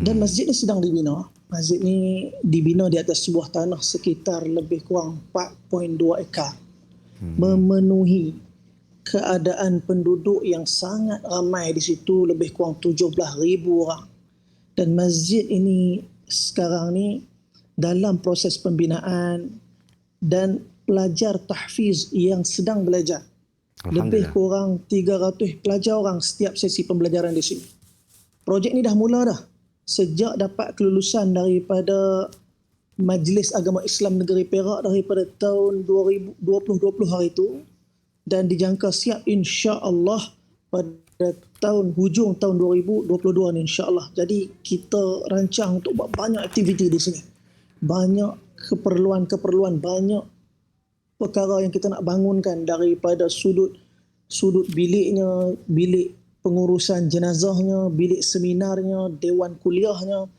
Dan masjid ni sedang dibina. Masjid ni dibina di atas sebuah tanah sekitar lebih kurang 4.2 ekar. Memenuhi keadaan penduduk yang sangat ramai di situ, lebih kurang 17,000 orang. Dan masjid ini sekarang ni dalam proses pembinaan dan pelajar tahfiz yang sedang belajar. Lebih kurang 300 pelajar orang setiap sesi pembelajaran di sini. Projek ni dah mula dah. Sejak dapat kelulusan daripada Majlis Agama Islam Negeri Perak daripada tahun 2020 hari itu, dan dijangka siap insya-Allah pada hujung tahun 2022 ni insya-Allah. Jadi kita rancang untuk buat banyak aktiviti di sini. Banyak keperluan, banyak perkara yang kita nak bangunkan, daripada sudut biliknya, bilik pengurusan jenazahnya, bilik seminarnya, dewan kuliahnya.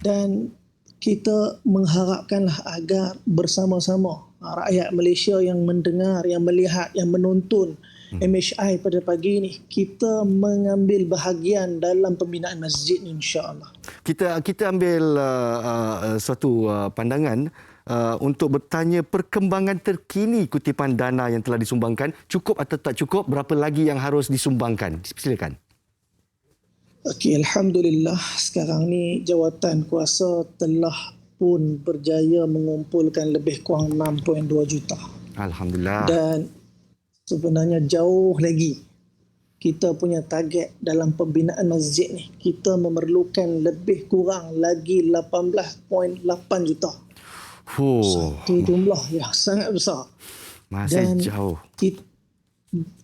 Dan kita mengharapkanlah agar bersama-sama rakyat Malaysia yang mendengar, yang melihat, yang menonton MHI pada pagi ini, kita mengambil bahagian dalam pembinaan masjid ni insya-Allah. Kita ambil suatu pandangan untuk bertanya perkembangan terkini kutipan dana yang telah disumbangkan. Cukup atau tak cukup? Berapa lagi yang harus disumbangkan? Silakan. Okey, Alhamdulillah sekarang ni jawatan kuasa telah pun berjaya mengumpulkan lebih kurang 6.2 juta. Alhamdulillah. Dan sebenarnya jauh lagi kita punya target dalam pembinaan masjid ni. Kita memerlukan lebih kurang lagi 18.8 juta. Satu jumlah yang sangat besar. Masih jauh.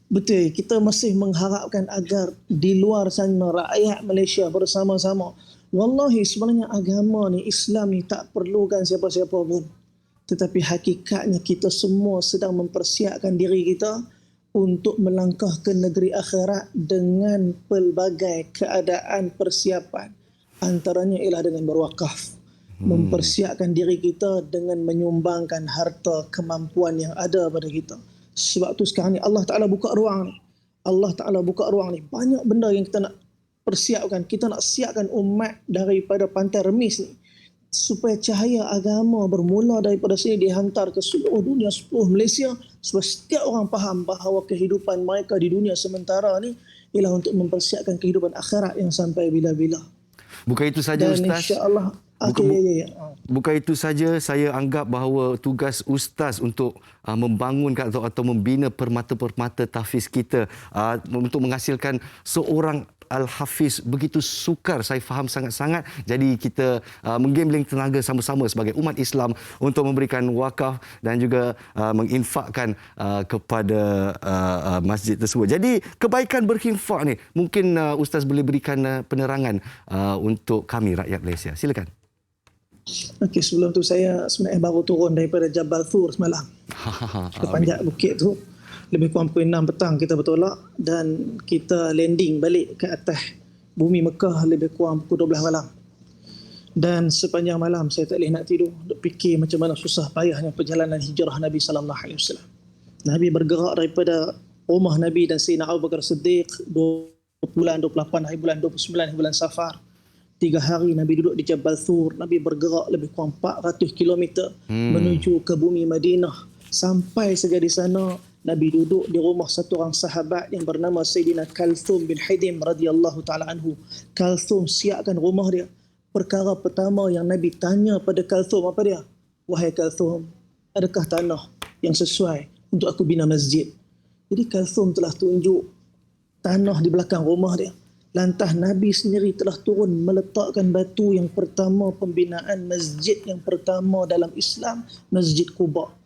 Betul, kita masih mengharapkan agar di luar sana rakyat Malaysia bersama-sama. Wallahi sebenarnya agama ni, Islam ni tak perlukan siapa-siapa pun. Tetapi hakikatnya kita semua sedang mempersiapkan diri kita untuk melangkah ke negeri akhirat dengan pelbagai keadaan persiapan. Antaranya ialah dengan berwakaf. Mempersiapkan diri kita dengan menyumbangkan harta kemampuan yang ada pada kita. Sebab tu sekarang ni Allah Ta'ala buka ruang ni. Allah Ta'ala buka ruang ni. Banyak benda yang kita nak persiapkan. Kita nak siapkan umat daripada Pantai Remis ni, supaya cahaya agama bermula daripada sini dihantar ke seluruh dunia, seluruh Malaysia, supaya setiap orang faham bahawa kehidupan mereka di dunia sementara ni ialah untuk mempersiapkan kehidupan akhirat yang sampai bila-bila. Bukan itu saja, dan Ustaz. insya-Allah Bukan itu saja, saya anggap bahawa tugas Ustaz untuk membangunkan atau membina permata-permata tahfiz kita untuk menghasilkan seorang Al-Hafiz begitu sukar. Saya faham sangat-sangat. Jadi kita menggambling tenaga sama-sama sebagai umat Islam untuk memberikan wakaf dan juga menginfakkan kepada masjid tersebut. Jadi kebaikan berinfak ni, mungkin Ustaz boleh berikan penerangan untuk kami rakyat Malaysia. Silakan. Okey, sebelum tu saya sebenarnya baru turun daripada Jabal Thur semalam. Ke panjat bukit tu. Lebih kurang pukul 6 petang kita bertolak dan kita landing balik ke atas bumi Mekah lebih kurang pukul 12 malam. Dan sepanjang malam saya tak boleh nak tidur. Duk fikir macam mana susah payahnya perjalanan hijrah Nabi sallallahu alaihi wasallam. Nabi bergerak daripada rumah Nabi dan Sayyidina Abu Bakar Siddiq 20 bulan 28 hari bulan 29 hari bulan Safar. 3 hari Nabi duduk di Jabal Thur. Nabi bergerak lebih kurang 400 km menuju ke bumi Madinah. Sampai saja di sana Nabi duduk di rumah satu orang sahabat yang bernama Sayyidina Kalthum bin Hidim radhiyallahu taala anhu. Kalthum siapkan rumah dia. Perkara pertama yang Nabi tanya pada Kalthum apa dia? Wahai Kalthum, adakah tanah yang sesuai untuk aku bina masjid? Jadi Kalthum telah tunjuk tanah di belakang rumah dia. Lantas Nabi sendiri telah turun meletakkan batu yang pertama pembinaan masjid yang pertama dalam Islam, Masjid Quba.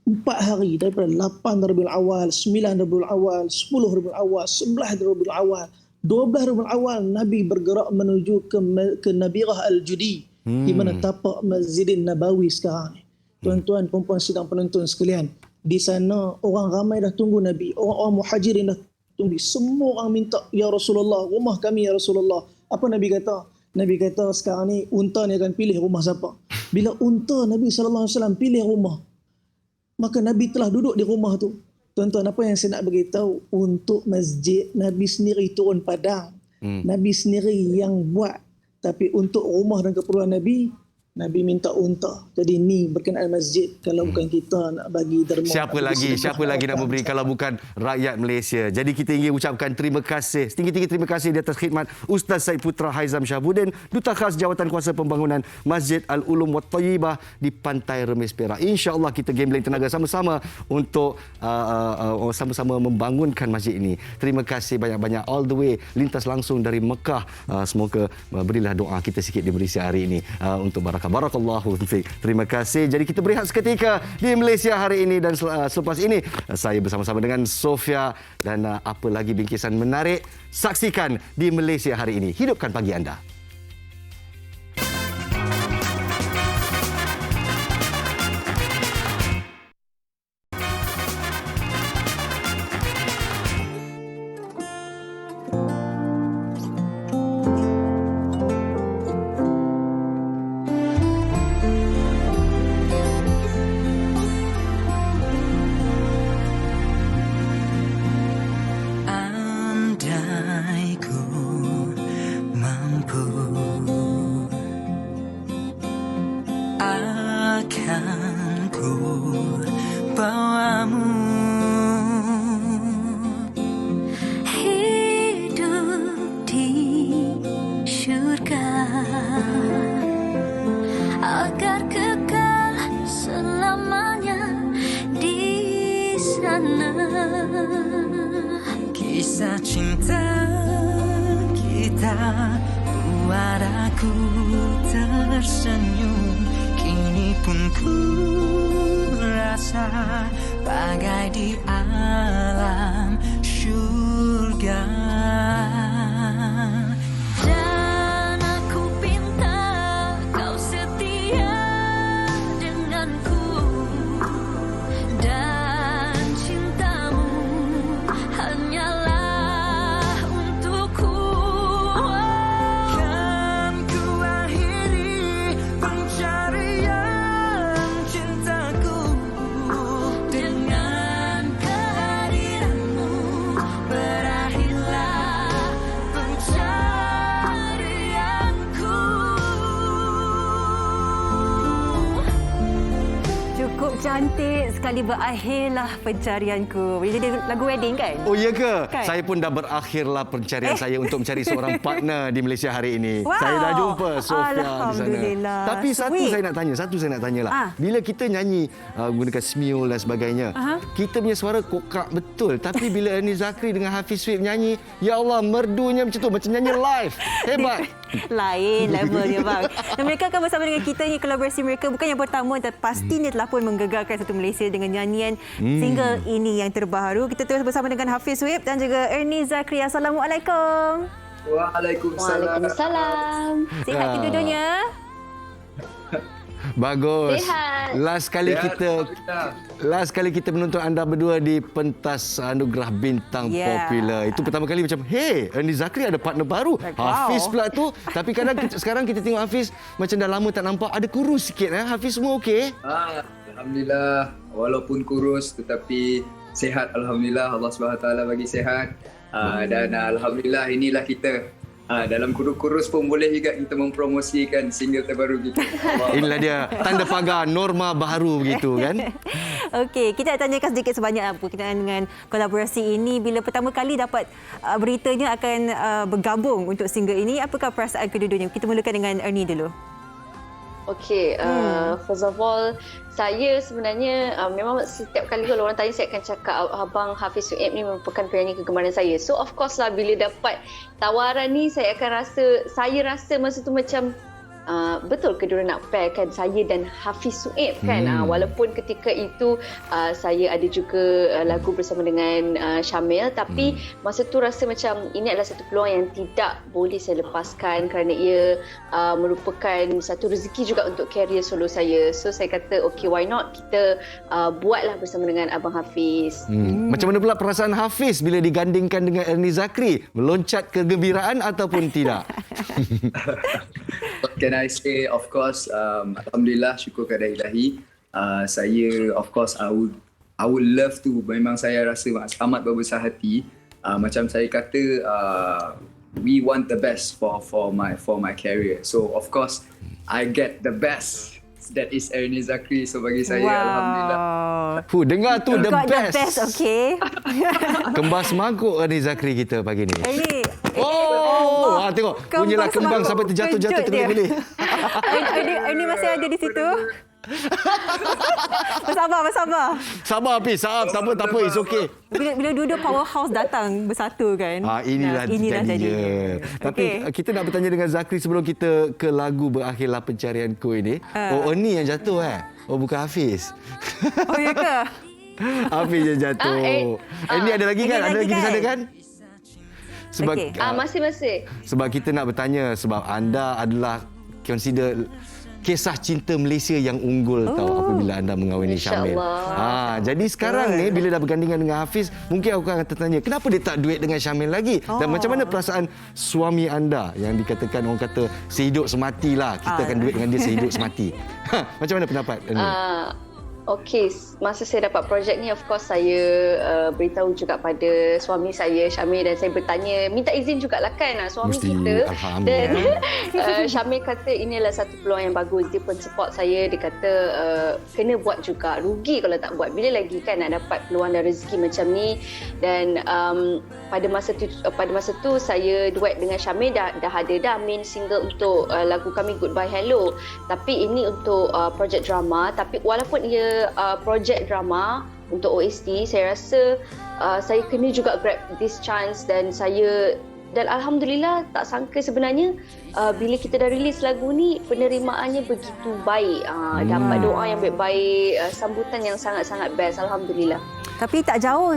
4 hari daripada 8 Rabiul Awal, 9 Rabiul Awal, 10 Rabiul Awal, 11 Rabiul Awal, 12 Rabiul Awal Nabi bergerak menuju ke Nabirah Al-Judi di mana tapak Masjidin Nabawi sekarang ni. Tuan-tuan, perempuan sidang penonton sekalian, di sana orang ramai dah tunggu Nabi, orang-orang muhajirin dah tunggu. Semua orang minta, ya Rasulullah, rumah kami ya Rasulullah. Apa Nabi kata? Nabi kata sekarang ni unta ni akan pilih rumah siapa. Bila unta Nabi SAW pilih rumah, maka Nabi telah duduk di rumah tu. Tuan-tuan, apa yang saya nak beritahu? Untuk masjid, Nabi sendiri turun padang. Nabi sendiri yang buat. Tapi untuk rumah dan keperluan Nabi, Nabi minta unta. Jadi ni berkenaan masjid. Kalau bukan kita nak bagi derma. Siapa lagi nak memberi kalau bukan rakyat Malaysia. Jadi kita ingin ucapkan terima kasih, setinggi-tinggi terima kasih di atas khidmat Ustaz Syed Putra Haizam Shahbudin, Duta Khas Jawatan Kuasa Pembangunan Masjid Al-Ulum Wat Thayyibah di Pantai Remis Perak. InsyaAllah kita gambling tenaga sama-sama untuk sama-sama membangunkan masjid ini. Terima kasih banyak-banyak all the way lintas langsung dari Mekah. Semoga berilah doa kita sikit di Malaysia hari ini untuk barakallahu fiik. Terima kasih. Jadi kita berehat seketika di Malaysia hari ini dan selepas ini saya bersama-sama dengan Sofia dan apa lagi bingkisan menarik saksikan di Malaysia hari ini. Hidupkan pagi anda. Kisah cinta kita buat aku tersenyum. Kini pun ku rasa bagai di alam syurga. Dan aku pinta kau setia denganku. Dan cintamu hanyalah untukku. Kan ku akhiri pencarian cintaku dengan kehadiranmu. Berakhirlah pencarianku. Cukup cantik sekali, berakhirlah pencarianku. Boleh jadi lagu wedding kan? Oh ya ke? Kan? Saya pun dah berakhirlah pencarian saya untuk mencari seorang partner di Malaysia hari ini. Wow. Saya dah jumpa Sofia di sana. Alhamdulillah. Tapi satu saya nak tanya lah. Bila kita nyanyi gunakan smiul dan sebagainya, kita punya suara kokak betul. Tapi bila Ernie Zakri dengan Hafiz Sweep nyanyi, ya Allah, merdunya macam tu, macam nyanyi live. Hebat. Lain level dia bang. Dan mereka akan bersama dengan kita ni, kolaborasi mereka bukan yang pertama dan pastinya telah pun menggegarkan satu Malaysia dengan nyanyian single ini yang terbaru. Kita terus bersama dengan Hafiz Sweep dan juga Ernie Zakri. Assalamualaikum. Waalaikumsalam. Sihat kedua-duanya? Bagus. Sihat. Last kali kita menonton anda berdua di pentas anugerah bintang popular. Itu pertama kali macam, hey, Ernie Zakri ada partner baru. Hafiz pula tu. Tapi kadang sekarang kita tengok Hafiz macam dah lama tak nampak, ada kurus sikit. Hafiz semua okey? Alhamdulillah, walaupun kurus tetapi sihat. Alhamdulillah, Allah SWT bagi sihat. Dan Alhamdulillah, inilah kita dalam kurus pun boleh juga kita mempromosikan single terbaru kita. Inilah dia tanda pagar norma baru begitu kan. Okey, kita nak tanyakan sedikit sebanyak berkenaan dengan kolaborasi ini. Bila pertama kali dapat beritanya akan bergabung untuk single ini, apakah perasaan kedua-duanya? Kita mulakan dengan Ernie dulu. Okay, first of all, saya sebenarnya memang setiap kali kalau orang tanya saya akan cakap Abang Hafiz Suib ni merupakan penyanyi kegemaran saya. So of course lah bila dapat tawaran ni saya rasa masa tu macam betul ke diorang nak pairkan saya dan Hafiz Suib kan. Walaupun ketika itu saya ada juga lagu bersama dengan Syamil, tapi masa tu rasa macam ini adalah satu peluang yang tidak boleh saya lepaskan kerana ia merupakan satu rezeki juga untuk karier solo saya. So saya kata okay, why not kita buatlah bersama dengan Abang Hafiz. Macam mana pula perasaan Hafiz bila digandingkan dengan Ernie Zakri? Meloncat kegembiraan ataupun tidak? Can I say, of course, Alhamdulillah, syukur kepada Ilahi. Saya, of course, I would love to. Memang saya rasa amat berbesar hati. Macam saya kata, we want the best for my career. So, of course, I get the best. That is Ernie Zakri. So, bagi saya, Alhamdulillah. Dengar tu, the got best. The best, okay. Kembar semangkuk Ernie Zakri kita pagi ni. Ernie. Tengok. Punyalah kembang sampai terjatuh-jatuh tergoleh-goleh. Ernie masih ada di situ. Bersabar. Sabar Hafiz, tak apa, it's okay. Bila dua-dua powerhouse datang bersatu kan. Inilah jadinya. Tapi kita nak bertanya dengan Zakri sebelum kita ke lagu Berakhirlah Pencarianku ini. Ernie yang jatuh bukan Hafiz. Oh ya ke? Hafiz yang jatuh. Ernie ada lagi kan? Ada lagi di sana kan? Sebab masih. Sebab kita nak bertanya sebab anda adalah consider kisah cinta Malaysia yang unggul apabila anda mengawini Syamil. Jadi sekarang ni bila dah bergandingan dengan Hafiz, mungkin aku akan tertanya kenapa dia tak duet dengan Syamil lagi? Dan macam mana perasaan suami anda yang dikatakan orang kata sehidup semati lah, kita akan duet dengan dia sehidup semati. Macam mana pendapat ini? Okey, masa saya dapat projek ni, of course saya beritahu juga pada suami saya, Syamil, dan saya bertanya, minta izin jugalah kan suami kita. Dan Syamil kata ini adalah satu peluang yang bagus. Dia pun support saya. Dia kata kena buat juga. Rugi kalau tak buat. Bila lagi kan nak dapat peluang dan rezeki macam ni. Dan pada masa tu saya duet dengan Syamil dah ada main single untuk lagu kami Goodbye Hello. Tapi ini untuk projek drama. Tapi walaupun ia projek drama untuk OST, saya rasa saya kena juga grab this chance dan Alhamdulillah tak sangka sebenarnya bila kita dah release lagu ni penerimaannya begitu baik. Dapat doa yang baik-baik, sambutan yang sangat-sangat best, Alhamdulillah. Tapi tak jauh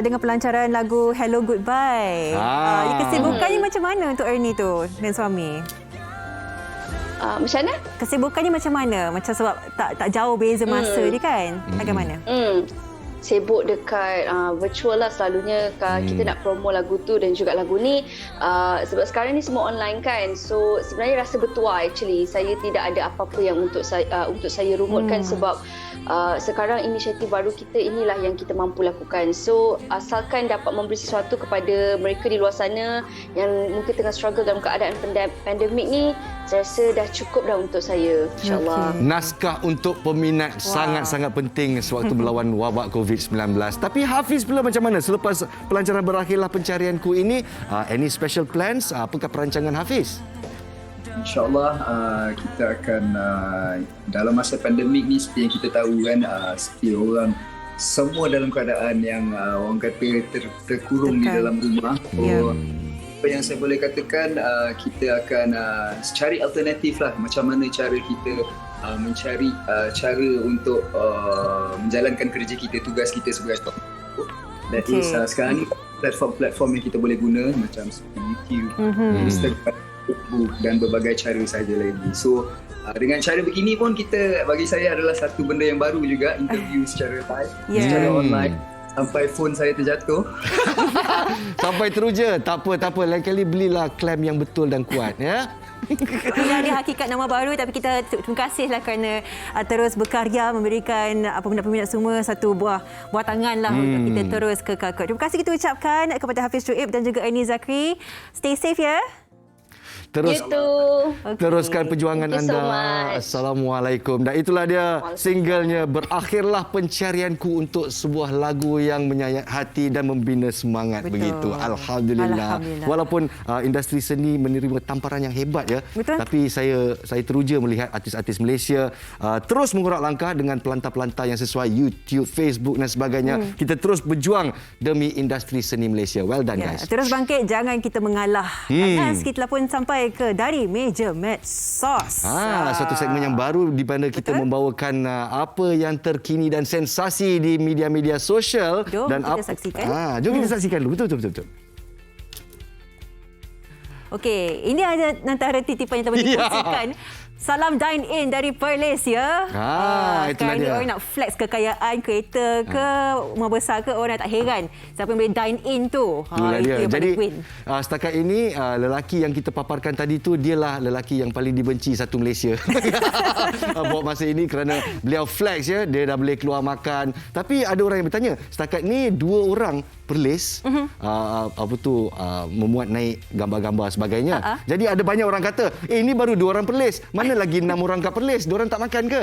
dengan pelancaran lagu Hello Goodbye. Kesibukannya macam mana untuk Ernie tu dan suami? Macam mana? Kesibukannya macam mana? Macam sebab tak jauh beza masa ni kan? Bagaimana? Sibuk dekat virtual lah selalunya kita nak promo lagu tu dan juga lagu ni sebab sekarang ni semua online kan, so sebenarnya rasa bertuah actually. Saya tidak ada apa-apa yang untuk saya rumutkan sebab sekarang inisiatif baru kita inilah yang kita mampu lakukan. So asalkan dapat memberi sesuatu kepada mereka di luar sana yang mungkin tengah struggle dalam keadaan pandemik ni, saya rasa dah cukup dah untuk saya, insyaAllah. Naskah untuk peminat sangat-sangat penting sewaktu melawan wabak COVID-19. Tapi Hafiz pula macam mana selepas pelancaran Berakhirlah Pencarianku ini? Any special plans? Apakah perancangan Hafiz? InsyaAllah kita akan dalam masa pandemik ni seperti yang kita tahu kan, setiap orang semua dalam keadaan yang orang kata terkurung di dalam rumah. Apa yang saya boleh katakan, kita akan cari alternatif lah macam mana cara kita mencari cara untuk menjalankan kerja kita, tugas kita sebagai staf. That is sekarang ni platform-platform yang kita boleh guna macam YouTube, Instagram, Facebook dan berbagai cara saja lagi. So dengan cara begini pun kita, bagi saya adalah satu benda yang baru juga, interview secara live, secara online. Sampai phone saya terjatuh. Sampai teruja. Tak apa. Lain kali belilah klem yang betul dan kuat ya. Ini ada hakikat nama baru, tapi kita terima kasihlah kerana terus berkarya, memberikan peminat-peminat semua satu buah tangan lah untuk kita terus kekal. Terima kasih kita ucapkan kepada Hafiz Suib dan juga Ernie Zakri. Stay safe ya. teruskan perjuangan Thank you so anda. much. Assalamualaikum. Dan itulah dia singlenya Berakhirlah Pencarianku untuk sebuah lagu yang menyayat hati dan membina semangat. Betul. Begitu. Alhamdulillah. Walaupun industri seni menerima tamparan yang hebat ya. Betul. Tapi saya teruja melihat artis-artis Malaysia terus mengurak langkah dengan pelantar-pelantar yang sesuai YouTube, Facebook dan sebagainya. Kita terus berjuang demi industri seni Malaysia. Well done guys. Terus bangkit, jangan kita mengalah. Dan kita pun sampai ke dari meja medsos. Satu segmen yang baru di mana kita membawakan apa yang terkini dan sensasi di media-media sosial. Jom dan kita saksikan. Jom kita saksikan dulu. Betul. Okey, ini ada antara titipan yang telah dikongsikan. Salam dine-in dari Perlis ya. Itulah Kali ni dia. orang nak flex kekayaan, kereta ke, rumah besar ke, orang tak heran. Siapa yang boleh dine-in tu. Itulah Itu dia. yang Jadi paling win. setakat ini lelaki yang kita paparkan tadi tu dialah lelaki yang paling dibenci satu Malaysia. Buat masa ini kerana beliau flex ya, dia dah boleh keluar makan. Tapi ada orang yang bertanya, setakat ni 2 orang Perlis memuat naik gambar-gambar sebagainya. Jadi ada banyak orang kata, ini baru 2 orang Perlis. Mana lagi 6 orang kat Perlis? Diorang tak makan ke?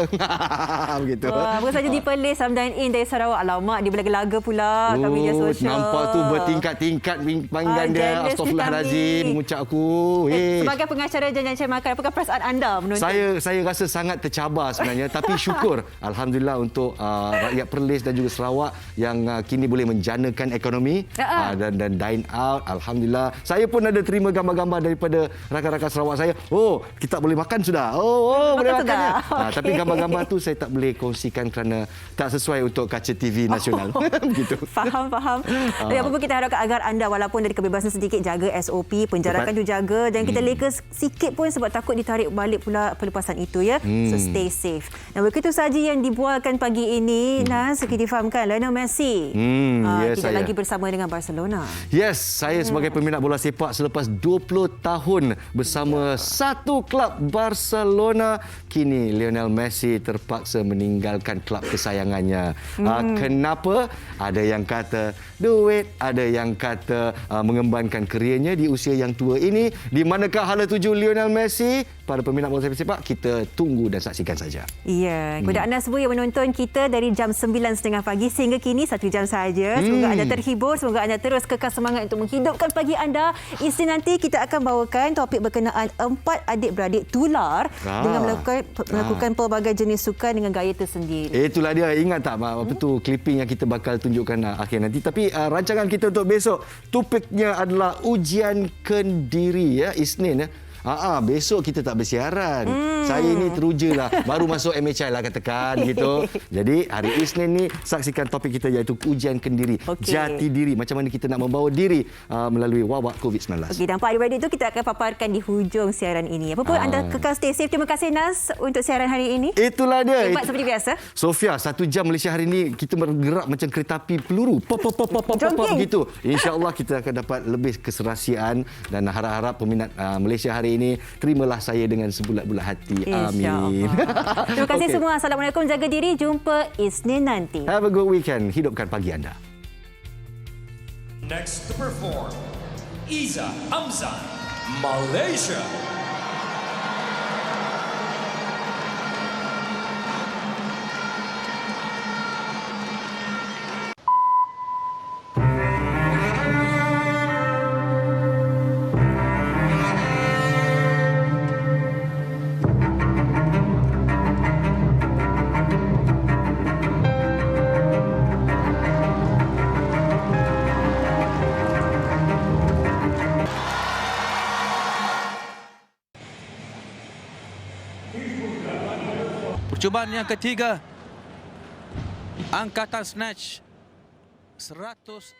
Begitu. Bukan saja di Perlis, Sam dine-in dari Sarawak. Alamak, dia berlaga-laga pula kat media sosial. Nampak tu bertingkat-tingkat panggilan dia. jealous Astaghfirullahalazim, mengucap aku. Sebagai pengacara jangan cari makan, apakah perasaan anda menonton? Saya rasa sangat tercabar sebenarnya. Tapi syukur Alhamdulillah untuk rakyat Perlis dan juga Sarawak yang kini boleh menjanakan ekonomi dan dine out. Alhamdulillah. Saya pun ada terima gambar-gambar daripada rakan-rakan Sarawak saya. Oh, kita boleh makan sudah. Boleh makan ya. Tapi gambar-gambar tu saya tak boleh kongsikan kerana tak sesuai untuk kaca TV nasional. Begitu. Faham. Tapi apa pun kita harapkan agar anda walaupun dari kebebasan sedikit, jaga SOP, penjarakan tu jaga, dan kita leka sikit pun sebab takut ditarik balik pula pelepasan itu ya. So stay safe. Dan begitu saja yang dibualkan pagi ini. Nas, kita fahamkan Lionel Messi tidak lagi bersama dengan Barcelona. Yes, saya sebagai peminat bola sepak selepas 20 tahun bersama satu klub Barcelona, kini Lionel Messi terpaksa meninggalkan klub kesayangannya. Kenapa? Ada yang kata duit, ada yang kata mengembangkan kerjanya di usia yang tua ini. Di manakah hala tuju Lionel Messi? Para peminat bola sepak, kita tunggu dan saksikan saja. Ya, kepada anda semua yang menonton kita dari jam 9.30 pagi sehingga kini 1 jam saja. Semoga anda terhibur, semoga anda terus kekal semangat untuk menghidupkan pagi anda. Isnin nanti kita akan bawakan topik berkenaan 4 adik-beradik tular dengan melakukan pelbagai jenis sukan dengan gaya tersendiri. Itulah dia. Ingat tak apa tu clipping yang kita bakal tunjukkan akhir nanti. Tapi rancangan kita untuk besok, topiknya adalah ujian kendiri ya, Isnin ya. Besok kita tak bersiaran. Saya ni teruja lah. Baru masuk MHI lah katakan gitu. Jadi hari Isnin ni saksikan topik kita iaitu ujian kendiri. Jati diri. Macam mana kita nak membawa diri melalui wabak COVID-19. Okey, dan 4 adik-beradik itu kita akan paparkan di hujung siaran ini. Apa pun anda kekal stay safe. Terima kasih Nas untuk siaran hari ini. Itulah dia. Hebat seperti biasa. Sofia, 1 jam Malaysia hari ini kita bergerak macam kereta api peluru. Pop begitu. InsyaAllah kita akan dapat lebih keserasian dan harap-harap peminat Malaysia hari ini terimalah saya dengan sebulat-bulat hati. Amin. Terima kasih semua. Assalamualaikum. Jaga diri. Jumpa Isnin nanti. Have a good weekend. Hidupkan pagi anda. Next to perform, Iza Hamzah, Malaysia. Percubaan yang ketiga, angkatan snatch 140